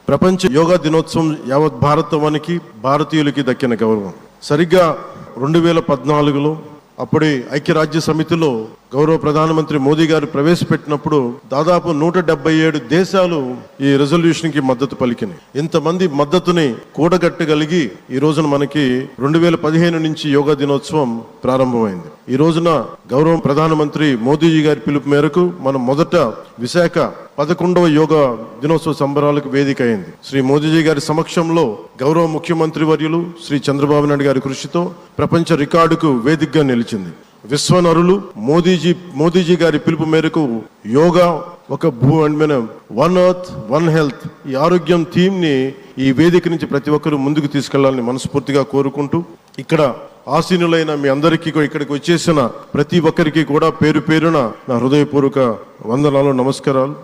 ప్రపంచ యోగా దినోత్సవం యావత్ భారతవానికి భారతీయులకి దక్కిన గౌరవం. సరిగ్గా 2014లో అప్పుడే ఐక్యరాజ్య సమితిలో గౌరవ ప్రధానమంత్రి మోదీ గారు ప్రవేశపెట్టినప్పుడు దాదాపు 177 దేశాలు ఈ రెజల్యూషన్ కి మద్దతు పలికినాయి. ఇంతమంది మద్దతుని కూడగట్టగలిగి ఈ రోజున మనకి 2015 నుంచి యోగా దినోత్సవం ప్రారంభమైంది. ఈ రోజున గౌరవ ప్రధానమంత్రి మోదీజీ గారి పిలుపు మేరకు మనం మొదట విశాఖ 11వ యోగా దినోత్సవ సంబరాలకు వేదిక అయింది. శ్రీ మోదీజీ గారి సమక్షంలో గౌరవ ముఖ్యమంత్రి వర్యులు శ్రీ చంద్రబాబు నాయుడు గారి కృషితో ప్రపంచ రికార్డుకు వేదికగా నిలిచింది. విశ్వనరులు మోదీజీ గారి పిలుపు మేరకు యోగా ఒక వన్ ఎర్త్ వన్ హెల్త్ ఈ ఆరోగ్యం థీమ్ ని ఈ వేదిక నుంచి ప్రతి ఒక్కరూ ముందుకు తీసుకెళ్లాలని మనస్ఫూర్తిగా కోరుకుంటూ, ఇక్కడ ఆసీనులైన మీ అందరికీ ఇక్కడికి వచ్చేసిన ప్రతి ఒక్కరికి కూడా పేరు పేరున నా హృదయపూర్వక వందనాలు, నమస్కారాలు.